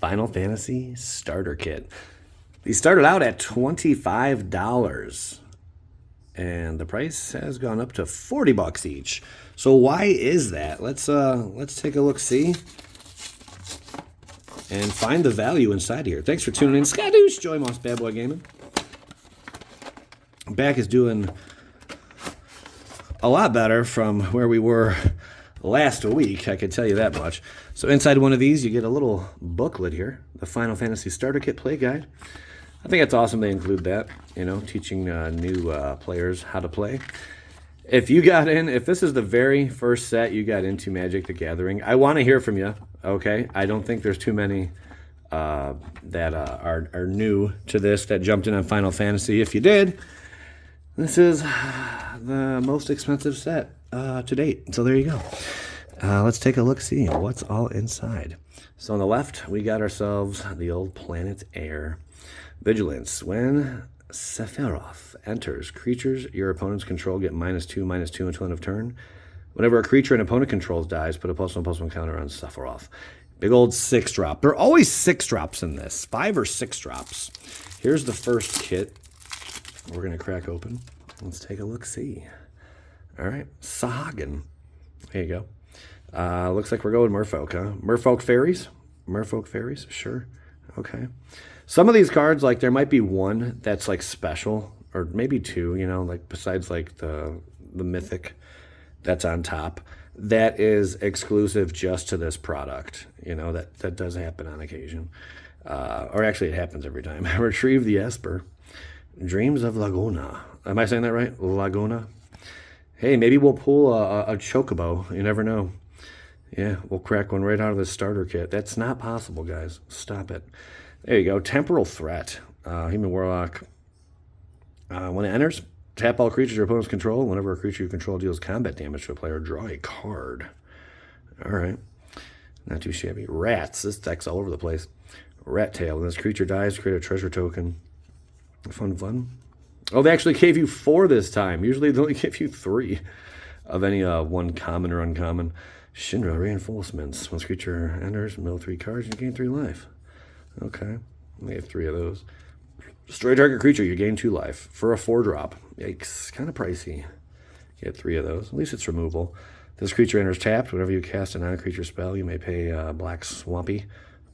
Final Fantasy Starter Kit. These started out at $25, and the price has gone up to 40 bucks each. So why is that? Let's take a look, see, and find the value inside here. Thanks for tuning in. Skadoosh, Joy Moss, Bad Boy Gaming. Back is doing a lot better from where we were last week, I can tell you that much. So inside one of these, you get a little booklet here, the Final Fantasy Starter Kit Play Guide. I think it's awesome they include that, you know, teaching new players how to play. If you got in, if this is the very first set you got into Magic the Gathering, I want to hear from you, okay? I don't think there's too many that are new to this that jumped in on Final Fantasy. If you did, this is the most expensive set to date. So there you go. Let's take a look, see what's all inside. So on the left, we got ourselves the old Planet Air. Vigilance. When Sephiroth enters, creatures your opponents control get -2/-2 until end of turn. Whenever a creature an opponent controls dies, put a +1/+1 counter on Sephiroth. Big old 6-drop. There are always 6-drops in this. 5 or 6 drops. Here's the first kit we're going to crack open. Let's take a look, see. All right, Sahagin. There you go. Looks like we're going Merfolk, huh? Merfolk Fairies? Merfolk Fairies? Sure. Okay. Some of these cards, like, there might be one that's, like, special, or maybe two, you know, like, besides, like, the Mythic that's on top, that is exclusive just to this product. You know, that does happen on occasion. Or actually, it happens every time. Retrieve the Esper. Dreams of Laguna. Am I saying that right? Laguna? Hey, maybe we'll pull a Chocobo. You never know. Yeah, we'll crack one right out of the starter kit. That's not possible, guys. Stop it. There you go. Temporal Threat. Human Warlock. When it enters, tap all creatures your opponents control. Whenever a creature you control deals combat damage to a player, draw a card. All right. Not too shabby. Rats. This deck's all over the place. Rat Tail. When this creature dies, create a treasure token. Fun. Oh, they actually gave you 4 this time. Usually they only give you 3 of any one common or uncommon. Shinra Reinforcements. Once creature enters, mill 3 cards, you gain 3 life. Okay. We have 3 of those. Destroy target creature, you gain 2 life. For a 4-drop. Yikes. Kind of pricey. Get 3 of those. At least it's removable. This creature enters tapped. Whenever you cast a non-creature spell, you may pay black swampy,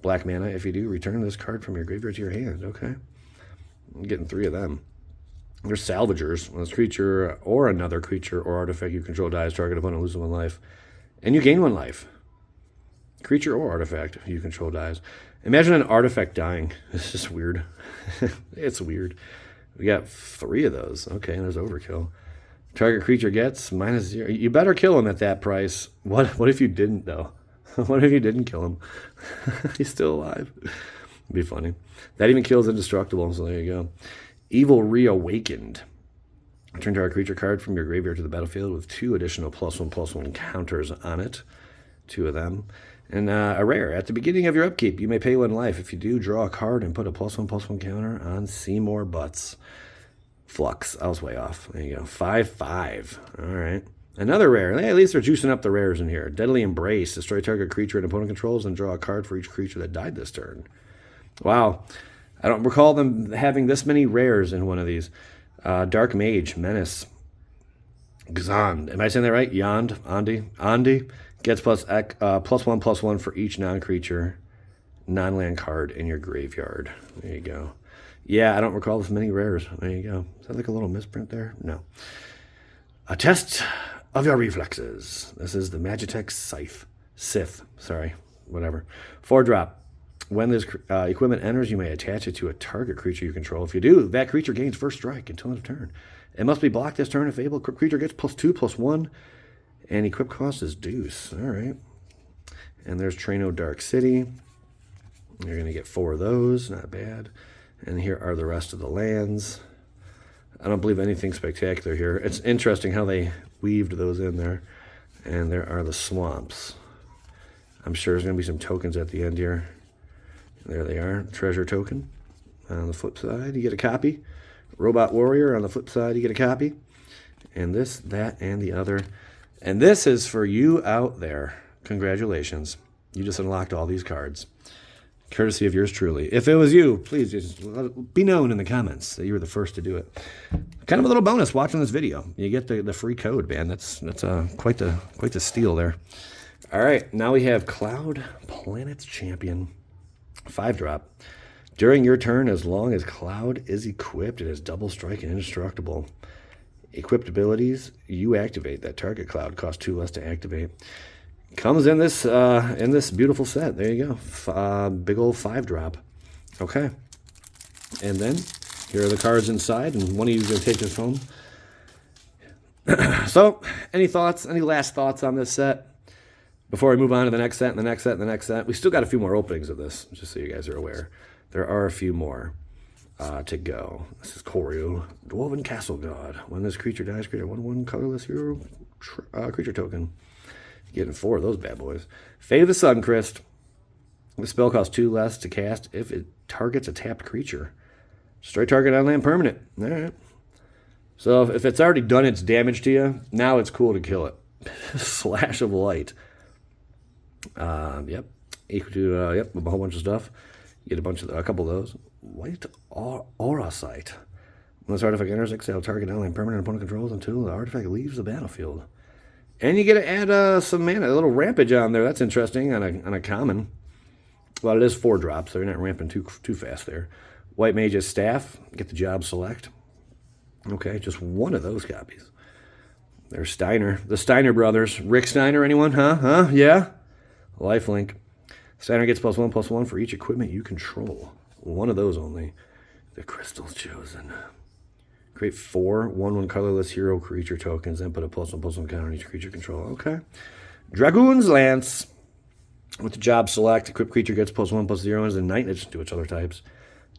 black mana. If you do, return this card from your graveyard to your hand. Okay. I'm getting 3 of them. There's Salvagers. When this creature or another creature or artifact you control dies, target opponent loses 1 life. And you gain 1 life. Creature or artifact you control dies. Imagine an artifact dying. It's just weird. It's weird. We got 3 of those. Okay, there's overkill. Target creature gets -0. You better kill him at that price. What if you didn't, though? What if you didn't kill him? He's still alive. It'd be funny. That even kills indestructible, so there you go. Evil Reawakened. Return target creature card from your graveyard to the battlefield with 2 additional +1/+1 counters on it. 2 of them. And a rare. At the beginning of your upkeep, you may pay 1 life. If you do, draw a card and put a +1/+1 counter on Seymour Butts. Flux. I was way off. There you go. 5/5. All right. Another rare. Hey, at least they're juicing up the rares in here. Deadly Embrace. Destroy target creature and opponent controls and draw a card for each creature that died this turn. Wow. I don't recall them having this many rares in one of these. Dark Mage. Menace. Xand. Am I saying that right? Andi. Gets +1/+1 for each non-creature, non-land card in your graveyard. There you go. Yeah, I don't recall this many rares. There you go. Is that like a little misprint there? No. A test of your reflexes. This is the Magitech Scythe. Sorry. Whatever. 4-drop. When this equipment enters, you may attach it to a target creature you control. If you do, that creature gains 1st strike until end of turn. It must be blocked this turn if able. Creature gets +2/+1. And equip cost is deuce. All right. And there's Trano Dark City. You're going to get 4 of those. Not bad. And here are the rest of the lands. I don't believe anything spectacular here. It's interesting how they weaved those in there. And there are the swamps. I'm sure there's going to be some tokens at the end here. There they are. Treasure token. On the flip side, you get a copy. Robot Warrior on the flip side, you get a copy. And this, that, and the other. And this is for you out there. Congratulations. You just unlocked all these cards. Courtesy of yours truly. If it was you, please just be known in the comments that you were the first to do it. Kind of a little bonus watching this video. You get the free code, man. That's quite the steal there. All right, now we have Cloud Planets Champion. 5-drop. During your turn, as long as Cloud is equipped, it has double strike and indestructible. Equipped abilities, you activate. That target Cloud costs 2 less to activate. Comes in this beautiful set. There you go. Big old 5-drop. Okay. And then here are the cards inside, and one of you is going to take this home. So, any thoughts? Any last thoughts on this set? Before we move on to the next set, and the next set, and the next set. We still got a few more openings of this, just so you guys are aware. There are a few more to go. This is Koryu, Dwarven Castle God. When this creature dies, create a 1/1 colorless hero creature token. Getting 4 of those bad boys. Fate of the Suncrist. The spell costs 2 less to cast if it targets a tapped creature. Destroy target on land permanent. All right. So if it's already done its damage to you, now it's cool to kill it. Slash of Light. Yep. Equal to yep, a whole bunch of stuff. You get a couple of those. White Aura Sight. When this artifact enters, exile target on land permanent opponent controls until the artifact leaves the battlefield. And you get to add some mana, a little rampage on there. That's interesting on a common. Well, it is 4 drops, so you're not ramping too fast there. White Mage's Staff, get the job select. Okay, just one of those copies. There's Steiner, the Steiner brothers. Rick Steiner, anyone? Huh? Yeah? Lifelink. Steiner gets +1/+1 for each equipment you control. One of those only. The Crystal's Chosen. Create 4 1/1 colorless hero creature tokens, then put a +1/+1 counter on each creature control. Okay. Dragoon's Lance. With the job select, equipped creature gets +1/+0 as a knight, and to its other types.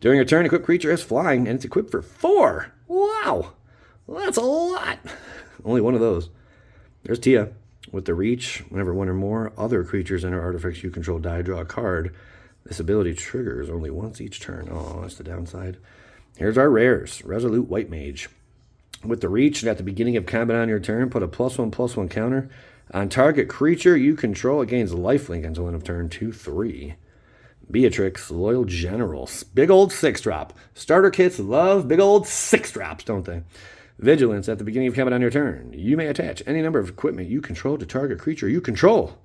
During your turn, equipped creature has flying, and it's equipped for 4. Wow. Well, that's a lot. Only one of those. There's Tia. With the reach, whenever 1 or more other creatures enter artifacts you control die, draw a card. This ability triggers only once each turn. Oh, that's the downside. Here's our rares. Resolute White Mage. With the reach, and at the beginning of combat on your turn, put a +1/+1 counter on target creature you control. It gains lifelink until end of turn 2/3. Beatrix, Loyal General. Big old 6-drop. Starter kits love big old 6-drops, don't they? Vigilance, at the beginning of combat on your turn. You may attach any number of equipment you control to target creature you control.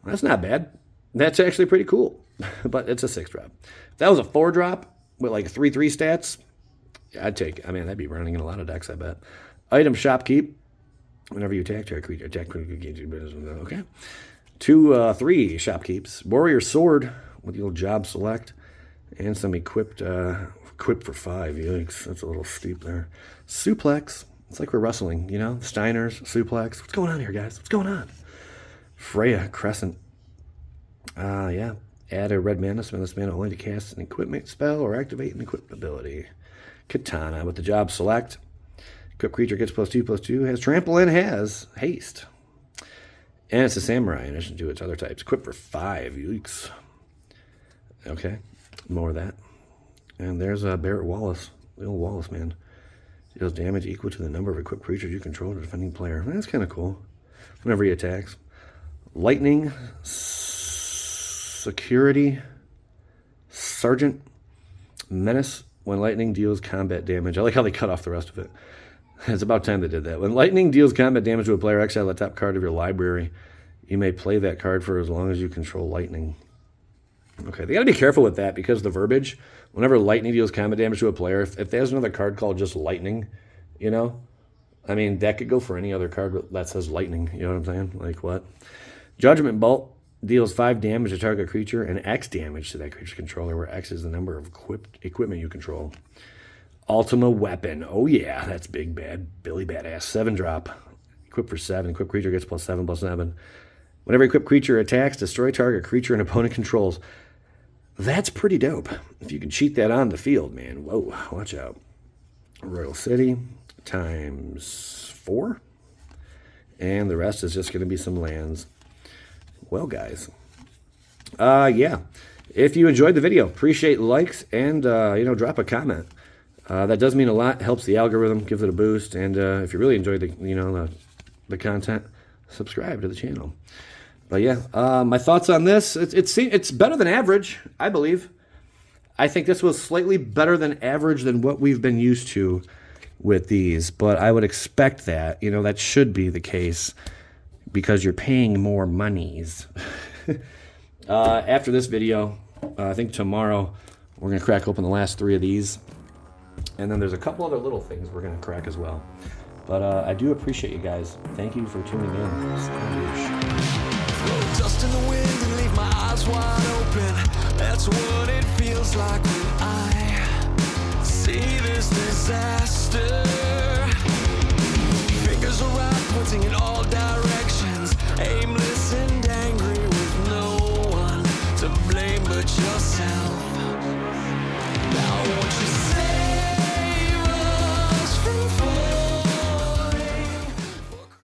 That's not bad. That's actually pretty cool. But it's a 6-drop. If that was a 4-drop with like 3/3 stats, I'd take it. I mean, that'd be running in a lot of decks, I bet. Item Shopkeep. Whenever you attack target creature, okay. 2/3 Shopkeeps. Warrior Sword with your job select. And some equipped for 5. Yikes, that's a little steep there. Suplex. It's like we're wrestling, you know? Steiners, Suplex. What's going on here, guys? What's going on? Freya Crescent. Yeah. Add a red mana, spend this mana only to cast an equipment spell or activate an equipped ability. Katana with the job select. Equipped creature gets +2/+2, has trample and has haste. And it's a samurai in addition to its other types. Equipped for 5. Yikes. Okay. More of that. And there's Barrett Wallace. The old Wallace man. Deals damage equal to the number of equipped creatures you control to the defending player. That's kind of cool. Whenever he attacks. Lightning. Security. Sergeant. Menace. When lightning deals combat damage. I like how they cut off the rest of it. It's about time they did that. When lightning deals combat damage to a player, exile the top card of your library. You may play that card for as long as you control lightning. Okay, they got to be careful with that because the verbiage, whenever lightning deals combat damage to a player, if there's another card called just lightning, you know, I mean, that could go for any other card that says lightning, you know what I'm saying? Like what? Judgment Bolt deals 5 damage to target creature and X damage to that creature's controller, where X is the number of equipment you control. Ultima Weapon. Oh yeah, that's big bad Billy Badass. 7-drop. Equipped for 7. Equipped creature gets +7/+7. Whenever equipped creature attacks, destroy target creature and opponent controls. That's pretty dope. If you can cheat that on the field, man. Whoa, watch out. Royal City ×4. And the rest is just going to be some lands. Well, guys. Yeah. If you enjoyed the video, appreciate likes and, drop a comment. That does mean a lot. Helps the algorithm, gives it a boost. And if you really enjoyed the content, subscribe to the channel. But yeah, my thoughts on this, it's better than average, I believe. I think this was slightly better than average than what we've been used to with these, but I would expect that. That should be the case because you're paying more monies. After this video, I think tomorrow, we're going to crack open the last 3 of these. And then there's a couple other little things we're going to crack as well. But I do appreciate you guys. Thank you for tuning in. Throw dust in the wind and leave my eyes wide open. That's what it feels like when I see this disaster. Fingers around, pointing it all